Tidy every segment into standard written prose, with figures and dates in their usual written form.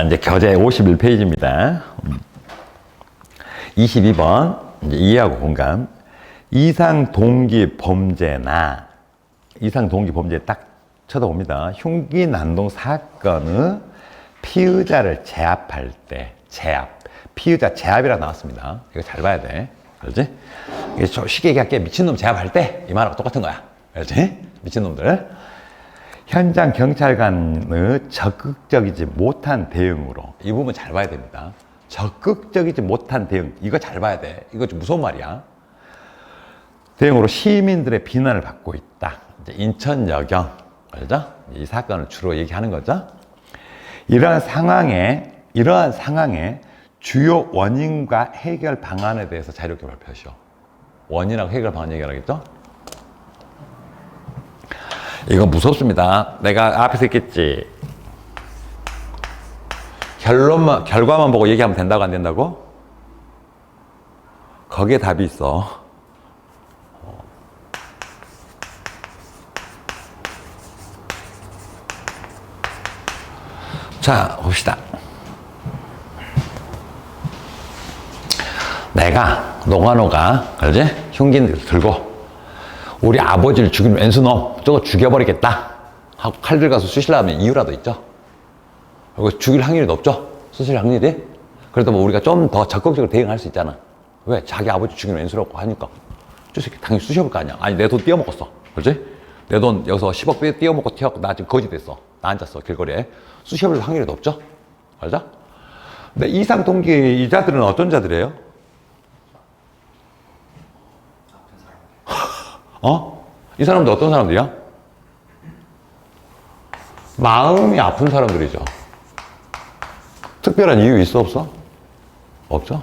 이제 교재 51페이지입니다. 22번, 이제 이해하고 공감. 이상 동기 범죄나, 이상 동기 범죄 딱 쳐다봅니다. 흉기 난동 사건의 피의자를 제압할 때, 피의자 제압이라 나왔습니다. 이거 잘 봐야 돼. 알지? 이게 쉽게 얘기할게. 미친놈 제압할 때, 이 말하고 똑같은 거야. 알지? 미친놈들. 현장 경찰관의 적극적이지 못한 대응으로, 이 부분 잘 봐야 됩니다. 적극적이지 못한 대응, 이거 잘 봐야 돼. 이거 좀 무서운 말이야. 대응으로 시민들의 비난을 받고 있다. 이제 인천여경, 알죠? 이 사건을 주로 얘기하는 거죠. 이러한 상황에 주요 원인과 해결 방안에 대해서 자유롭게 발표하시오. 원인하고 해결 방안 얘기하겠죠? 이거 무섭습니다. 내가 앞에서 했겠지. 결과만 보고 얘기하면 된다고 안 된다고? 거기에 답이 있어. 자, 봅시다. 내가, 노관호가, 그러지? 흉기를 들고, 우리 아버지를 죽인 왼수놈, 저거 죽여버리겠다 하고 칼 들어가서 쑤시려면 이유라도 있죠. 그리고 죽일 확률이 높죠. 쑤실 확률이. 그래도 뭐 우리가 좀 더 적극적으로 대응할 수 있잖아. 왜? 자기 아버지 죽인 왼수라고 하니까 저 새끼 당연히 쑤셔볼 거 아니야. 아니 내 돈 띄어먹었어. 그렇지? 내 돈 여기서 10억 띄어먹고 튀어갖고 나 지금 거지 됐어. 나 앉았어 길거리에. 쑤셔볼 확률이 높죠. 알죠? 근데 이상 동기 이자들은 어떤 자들이에요? 이 사람들 어떤 사람들이야? 마음이 아픈 사람들이죠. 특별한 이유 있어, 없어? 없죠?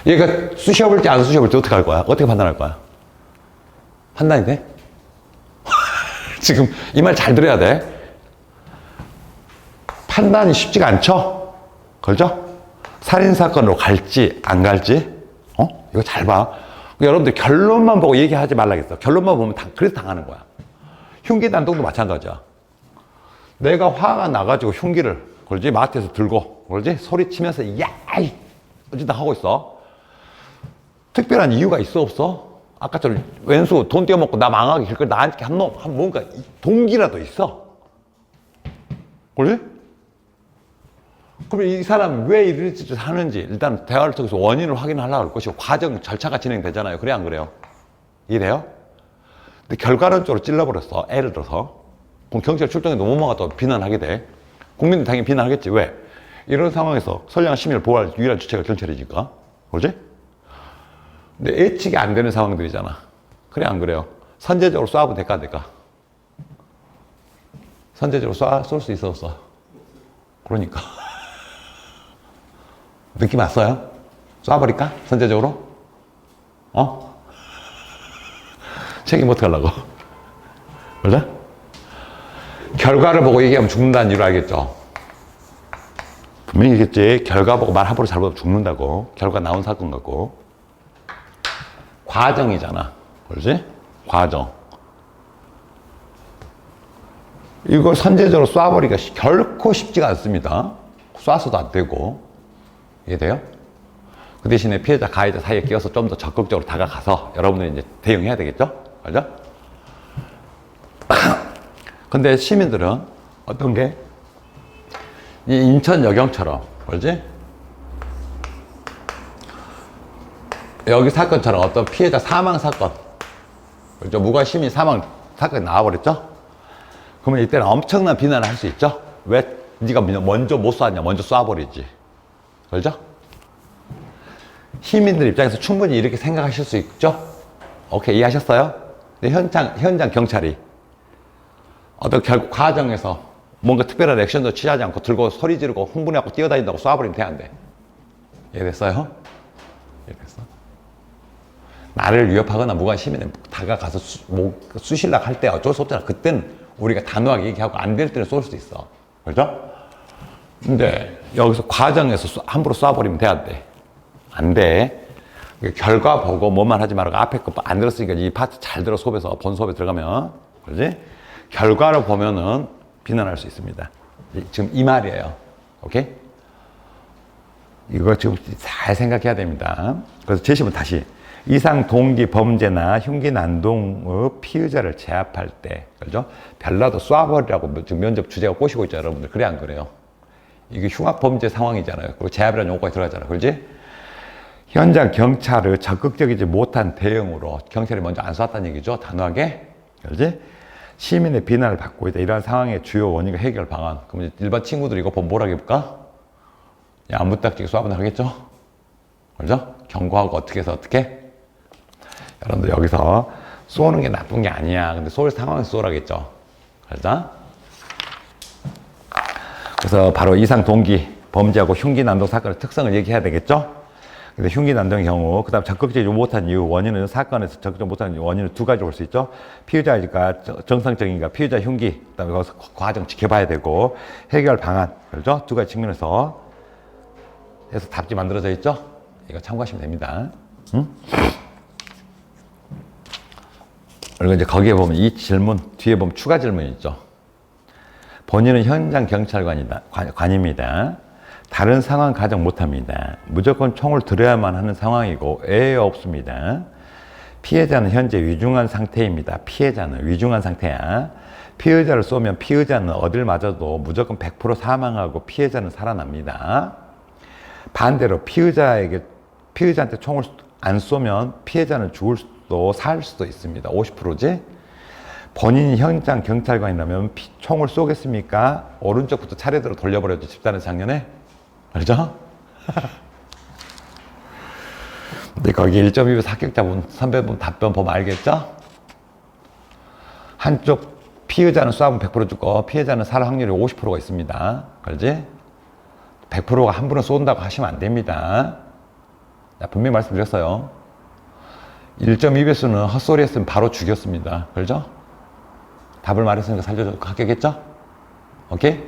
얘가 쑤셔볼지 안 쑤셔볼지 어떻게 할 거야? 어떻게 판단할 거야? 판단이 돼? 지금 이 말 잘 들어야 돼. 판단이 쉽지가 않죠? 그렇죠? 살인사건으로 갈지 안 갈지? 이거 잘 봐. 여러분들 결론만 보고 얘기하지 말라겠어. 결론만 보면 그래서 당하는 거야. 흉기 난동도 마찬가지야. 내가 화가 나가지고 흉기를, 그러지? 마트에서 들고, 그러지? 소리치면서, 야이! 어쨌든 하고 있어. 특별한 이유가 있어, 없어? 아까처럼 왼수 돈 떼어먹고 나 망하게 길거리 나한테 한 놈, 뭔가 동기라도 있어. 그러지? 그러면 이 사람 왜 이런 짓을 하는지 일단 대화를 통해서 원인을 확인하려고 할 것이고 과정 절차가 진행되잖아요. 그래 안 그래요? 이래요? 근데 결과론적으로 찔러버렸어. 예를 들어서 그럼 경찰 출동에 넘어가가 또 비난하게 돼. 국민들 당연히 비난하겠지. 왜? 이런 상황에서 선량한 시민을 보호할 유일한 주체가 경찰이니까. 그러지? 근데 예측이 안 되는 상황들이잖아. 그래 안 그래요? 선제적으로 쏴보면 될까 안 될까? 선제적으로 쏠 수 있어 없어? 그러니까 느낌 왔어요? 쏴버릴까? 선제적으로? 책임 어떡하려고? 그래? 결과를 보고 얘기하면 죽는다는 이유를 알겠죠? 분명히 얘기했지. 결과 보고 말 함부로 잘못하면 죽는다고. 결과 나온 사건 같고. 과정이잖아. 그렇지? 과정. 이걸 선제적으로 쏴버리기가 결코 쉽지가 않습니다. 쏴서도 안 되고. 이해돼요? 그 대신에 피해자, 가해자 사이에 끼어서 좀 더 적극적으로 다가가서 여러분들이 이제 대응해야 되겠죠? 알죠? 근데 시민들은 어떤 게? 이 인천여경처럼, 그렇지? 여기 사건처럼 어떤 피해자 사망 사건, 그렇죠? 무관 시민 사망 사건이 나와버렸죠? 그러면 이때는 엄청난 비난을 할 수 있죠? 왜 네가 먼저 못 쐈냐? 먼저 쏴버리지. 그렇죠? 시민들 입장에서 충분히 이렇게 생각하실 수 있죠? 오케이, 이해하셨어요? 근데 현장 경찰이 어떤 과정에서 뭔가 특별한 액션도 취하지 않고 들고 소리 지르고 흥분해갖고 뛰어다닌다고 쏴버리면 돼, 안 돼? 이해됐어요? 이해됐어? 나를 위협하거나 무관 시민에 다가가서 쑤시려고 할 때 어쩔 수 없잖아. 그땐 우리가 단호하게 얘기하고 안 될 때는 쏠 수도 있어. 그렇죠? 근데 여기서 과정에서 함부로 쏴버리면 돼, 안 돼? 안 돼. 결과 보고 뭐만 하지 말고 앞에 거 안 들었으니까 이 파트 잘 들어. 수업에서 본 수업에 들어가면, 그렇지? 결과를 보면은 비난할 수 있습니다. 지금 이 말이에요. 오케이? 이거 지금 잘 생각해야 됩니다. 그래서 제시문 다시. 이상 동기 범죄나 흉기 난동의 피의자를 제압할 때, 그죠? 별나도 쏴버리라고 지금 면접 주제가 꼬시고 있죠, 여러분들. 그래, 안 그래요? 이게 흉악 범죄 상황이잖아요. 그리고 제압이라는 용어가 들어가잖아요. 그렇지? 현장 경찰을 적극적이지 못한 대응으로 경찰이 먼저 안 쐈다는 얘기죠. 단호하게. 그렇지? 시민의 비난을 받고 있다. 이러한 상황의 주요 원인과 해결 방안. 그럼 일반 친구들이 이거 보면 뭐라고 해볼까? 야, 무딱지게 쏴보면 하겠죠? 그죠? 경고하고 어떻게 해서 어떻게? 여러분들 여기서 쏘는 게 나쁜 게 아니야. 근데 쏠 상황에서 쏘라겠죠. 그죠? 그래서 바로 이상 동기 범죄하고 흉기 난동 사건의 특성을 얘기해야 되겠죠? 근데 흉기 난동의 경우, 그 다음 적극적이지 못한 이유, 원인은 사건에서 적극적이지 못한 원인은 두 가지 볼 수 있죠? 피의자가 정상적인가, 피의자 흉기, 그 다음에 거기서 과정 지켜봐야 되고, 해결 방안, 그렇죠? 두 가지 측면에서 해서 답지 만들어져 있죠? 이거 참고하시면 됩니다. 응? 그리고 이제 거기에 보면 이 질문, 뒤에 보면 추가 질문이 있죠. 본인은 현장 경찰관입니다. 다른 상황 가정 못합니다. 무조건 총을 들어야만 하는 상황이고 애 없습니다. 피해자는 현재 위중한 상태입니다. 피해자는 위중한 상태야. 피의자를 쏘면 피의자는 어딜 맞아도 무조건 100% 사망하고 피해자는 살아납니다. 반대로 피의자한테 총을 안 쏘면 피해자는 죽을 수도 살 수도 있습니다. 50%지? 본인이 현장 경찰관이라면 총을 쏘겠습니까? 오른쪽부터 차례대로 돌려버렸죠. 집단의 작년에. 그렇죠? 근데 거기 1.2배수 합격자분, 선배분 답변 보면 알겠죠? 한쪽 피의자는 쏴보면 100% 죽고 피해자는 살 확률이 50%가 있습니다. 그렇지? 100%가 한 분은 쏜다고 하시면 안 됩니다. 분명히 말씀드렸어요. 1.2배수는 헛소리 했으면 바로 죽였습니다. 그렇죠? 답을 말했으니까 살려줘 합격했죠? 오케이?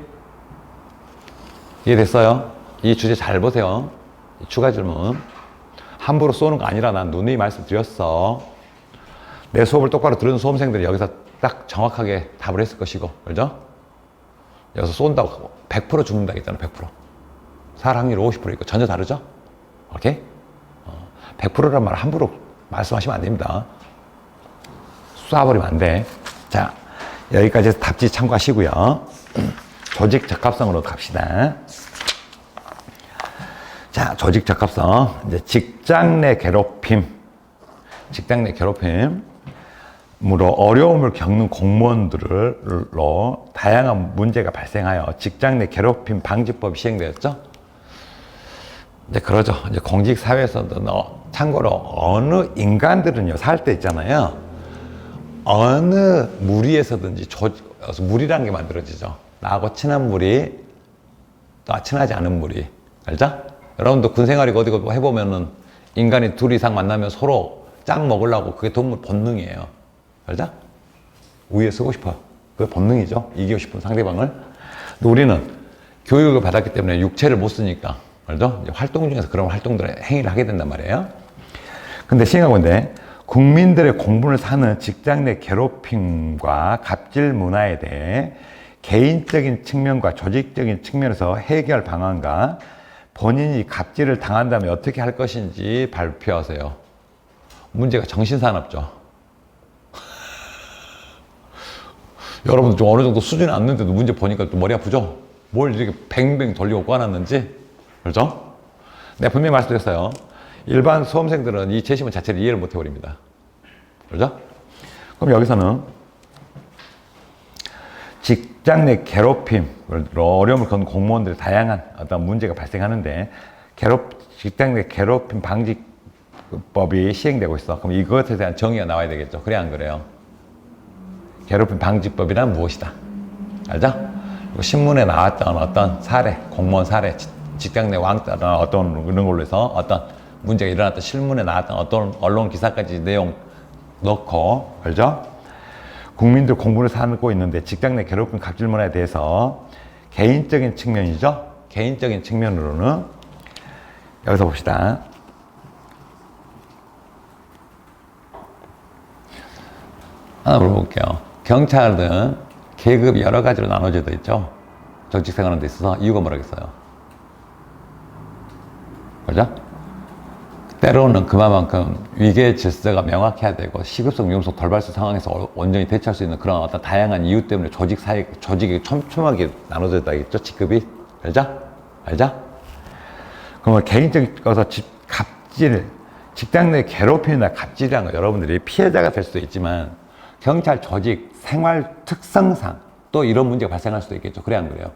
이해됐어요? 이 주제 잘 보세요. 추가 질문. 함부로 쏘는 거 아니라 난 누누이 말씀드렸어. 내 수업을 똑바로 들은 수험생들이 여기서 딱 정확하게 답을 했을 것이고, 그죠? 여기서 쏜다고 하고 100% 죽는다 했잖아. 100%. 살 확률 50% 있고 전혀 다르죠? 오케이? 100%란 말 함부로 말씀하시면 안 됩니다. 쏴버리면 안 돼. 자, 여기까지 해서 답지 참고하시고요. 조직 적합성으로 갑시다. 자, 조직 적합성. 이제 직장 내 괴롭힘. 직장 내 괴롭힘으로 어려움을 겪는 공무원들로 다양한 문제가 발생하여 직장 내 괴롭힘 방지법이 시행되었죠. 이제 그러죠. 이제 공직사회에서도 참고로 어느 인간들은요, 살 때 있잖아요. 어느 무리에서든지 무리라는 게 만들어지죠. 나하고 친한 무리, 또 친하지 않은 무리. 알죠? 여러분도 군 생활이고 어디 해보면은 인간이 둘 이상 만나면 서로 짝 먹으려고 그게 동물 본능이에요. 알죠? 우위에 쓰고 싶어요. 그게 본능이죠. 이기고 싶은 상대방을. 근데 우리는 교육을 받았기 때문에 육체를 못 쓰니까. 알죠? 이제 활동 중에서 그런 활동들을 행위를 하게 된단 말이에요. 근데 생각해보는데 국민들의 공분을 사는 직장 내 괴롭힘과 갑질 문화에 대해 개인적인 측면과 조직적인 측면에서 해결 방안과 본인이 갑질을 당한다면 어떻게 할 것인지 발표하세요. 문제가 정신사납죠. 여러분들 좀 어느 정도 수준이 안 되는데도 문제 보니까 또 머리 아프죠? 뭘 이렇게 뱅뱅 돌리고 꼬아놨는지. 그렇죠? 내가 분명히 말씀드렸어요. 일반 수험생들은 이 제시문 자체를 이해를 못 해버립니다. 그렇죠? 그럼 여기서는 직장 내 괴롭힘으로 어려움을 겪는 공무원들의 다양한 어떤 문제가 발생하는데 직장 내 괴롭힘 방지법이 시행되고 있어. 그럼 이것에 대한 정의가 나와야 되겠죠. 그래 안 그래요? 괴롭힘 방지법이란 무엇이다? 알죠? 그리고 신문에 나왔던 어떤 사례, 공무원 사례, 직장 내 왕따나 어떤 이런 걸로 해서 어떤 문제가 일어났던 신문에 나왔던 어떤 언론 기사까지 내용 넣고, 알죠? 국민들 공부를 사고 있는데 직장 내 괴롭힘 갑질 문화에 대해서 개인적인 측면이죠. 개인적인 측면으로는 여기서 봅시다. 하나 물어볼게요. 경찰은 계급이 여러 가지로 나눠져 있죠. 정직생활하는 데 있어서 이유가 뭐라겠어요? 그죠? 때로는 그만큼 위계 질서가 명확해야 되고 시급성, 위험성, 돌발성 상황에서 온전히 대처할 수 있는 그런 어떤 다양한 이유 때문에 조직이 촘촘하게 나눠져 있다겠죠? 직급이. 알죠? 알죠? 그러면 개인적인 것서 갑질, 직장 내 괴롭힘이나 갑질이라는 거 여러분들이 피해자가 될 수도 있지만 경찰 조직, 생활 특성상 또 이런 문제가 발생할 수도 있겠죠. 그래 안 그래요?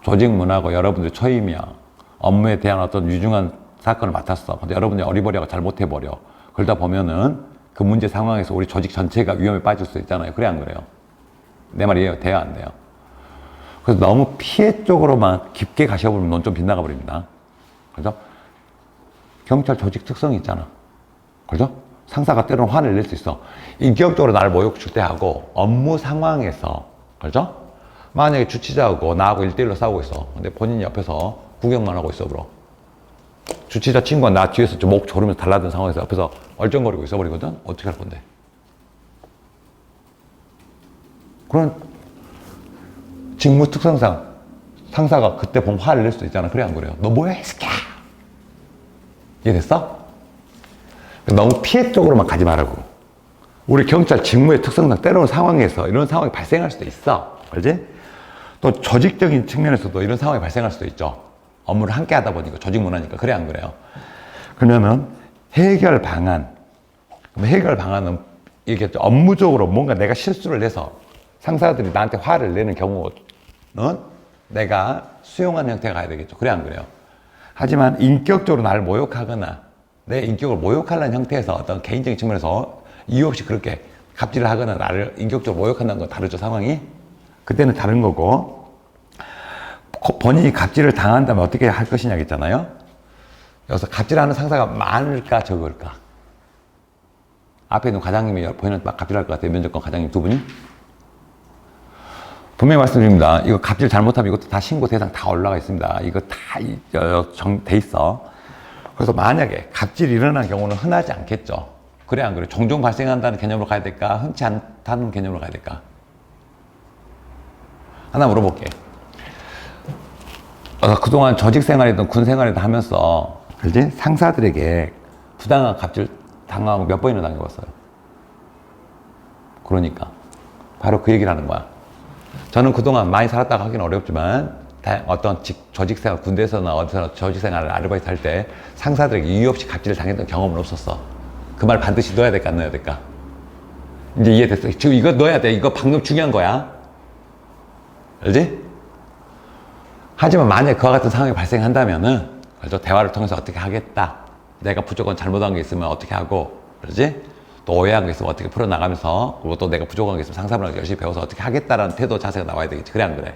조직 문화고 여러분들 초임이야. 업무에 대한 어떤 유중한 사건을 맡았어. 근데 여러분들이 어리버리하고 잘못해버려. 그러다 보면은 그 문제 상황에서 우리 조직 전체가 위험에 빠질 수 있잖아요. 그래 안 그래요? 내 말이 이해가 돼요? 안 돼요? 그래서 너무 피해 쪽으로만 깊게 가셔버리면 넌 좀 빗나가 버립니다. 그죠? 경찰 조직 특성이 있잖아. 그죠? 상사가 때로는 화를 낼 수 있어. 인격적으로 나를 모욕줄 때 하고 업무 상황에서, 그죠? 만약에 주치자하고 나하고 1대1로 싸우고 있어. 근데 본인이 옆에서 구경만 하고 있어, 그럼. 주치자 친구가 나 뒤에서 목 조르면서 달라든 상황에서 옆에서 얼쩡거리고 있어버리거든? 어떻게 할 건데? 그런 직무 특성상 상사가 그때 보면 화를 낼 수도 있잖아. 그래 안 그래요? 너 뭐해, 이 새끼야? 이해됐어? 너무 피해 쪽으로만 가지 말라고. 우리 경찰 직무의 특성상 때로는 상황에서 이런 상황이 발생할 수도 있어. 알지? 또 조직적인 측면에서도 이런 상황이 발생할 수도 있죠. 업무를 함께 하다 보니까 조직 문화니까. 그래 안 그래요? 그러면은 해결 방안. 해결 방안은 이게 업무적으로 뭔가 내가 실수를 해서 상사들이 나한테 화를 내는 경우는 내가 수용하는 형태가 가야 되겠죠. 그래 안 그래요? 하지만 인격적으로 나를 모욕하거나 내 인격을 모욕하는 형태에서 어떤 개인적인 측면에서 이유 없이 그렇게 갑질을 하거나 나를 인격적으로 모욕한다는 건 다르죠, 상황이? 그때는 다른 거고, 본인이 갑질을 당한다면 어떻게 할 것이냐겠잖아요? 여기서 갑질하는 상사가 많을까 적을까? 앞에 있는 과장님이 본인은 막 갑질할 것 같아요. 면접관 과장님 두 분이. 분명히 말씀드립니다. 이거 갑질 잘못하면 이것도 다 신고 대상 다 올라가 있습니다. 이거 다 돼 있어. 그래서 만약에 갑질이 일어난 경우는 흔하지 않겠죠. 그래 안 그래? 종종 발생한다는 개념으로 가야 될까? 흔치 않다는 개념으로 가야 될까? 하나 물어볼게. 그동안 조직 생활이든 군 생활이든 하면서 그지? 상사들에게 부당한 갑질 당하고 몇 번이나 당해봤어요. 그러니까 바로 그 얘기를 하는 거야. 저는 그동안 많이 살았다고 하기는 어렵지만 어떤 조직생활, 군대에서나 어디서 조직생활을 아르바이트 할 때 상사들에게 이유 없이 갑질을 당했던 경험은 없었어. 그 말 반드시 넣어야 될까 안 넣어야 될까? 이제 이해됐어. 지금 이거 넣어야 돼. 이거 방금 중요한 거야. 알지? 하지만 만약에 그와 같은 상황이 발생한다면은 그래서 대화를 통해서 어떻게 하겠다. 내가 부족한 잘못한 게 있으면 어떻게 하고, 그러지? 또 오해한 게 있으면 어떻게 풀어나가면서, 그리고 또 내가 부족한 게 있으면 상사분하고 열심히 배워서 어떻게 하겠다라는 태도 자세가 나와야 되겠지. 그래 안 그래?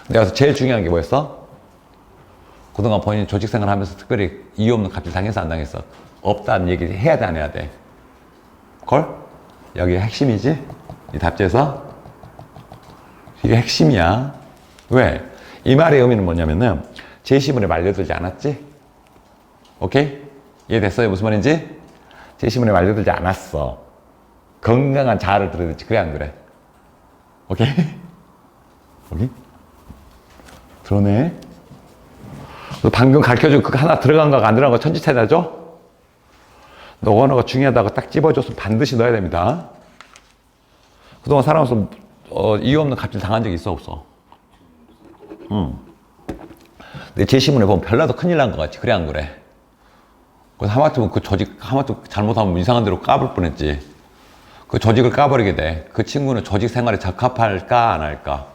근데 여기서 제일 중요한 게 뭐였어? 그동안 본인이 조직생활 하면서 특별히 이유 없는 갑질 당했어 안 당했어? 없다는 얘기를 해야 돼 안 해야 돼? 걸? 여기가 핵심이지? 이 답지에서 이게 핵심이야. 왜? 이 말의 의미는 뭐냐면은 제시문에 말려들지 않았지? 오케이? 이해됐어요? 무슨 말인지? 제시문에 말려들지 않았어. 건강한 자아를 들어야 되지. 그래 안 그래? 오케이? 오케이? 그러네. 방금 가르쳐준 그거 하나 들어간 거가 안 들어간 거 천지차이나죠? 너가 하나가 중요하다고 딱 집어줬으면 반드시 넣어야 됩니다. 그동안 살아오면서 이유 없는 갑질 당한 적이 있어 없어? 내 제시문에 보면 별나도 큰일 난 것 같지. 그래 안 그래? 그래서 하마터면 그 조직 하마터 잘못하면 이상한 대로 까불 뻔했지. 그 조직을 까버리게 돼. 그 친구는 조직 생활에 적합할까 안 할까?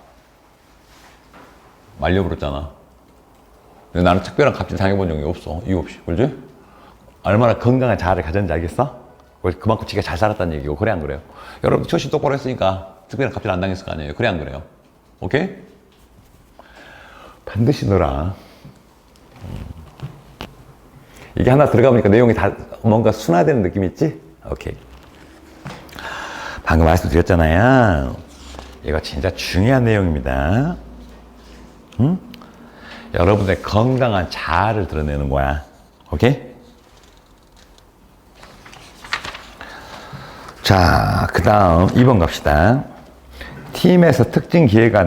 말려버렸잖아. 근데 나는 특별한 갑질 당해본 적이 없어. 이유 없이. 그렇지? 얼마나 건강한 자아를 가졌는지 알겠어? 그만큼 지가 잘 살았다는 얘기고. 그래 안 그래요? 여러분 처신 똑바로 했으니까 특별한 갑질 안 당했을 거 아니에요. 그래 안 그래요? 오케이? 반드시 넣어라. 이게 하나 들어가보니까 내용이 다 뭔가 순화되는 느낌 있지? 오케이. 방금 말씀드렸잖아요. 이거 진짜 중요한 내용입니다. 응? 여러분의 건강한 자아를 드러내는 거야. 오케이? 자, 그 다음 2번 갑시다. 팀에서 특징 기회가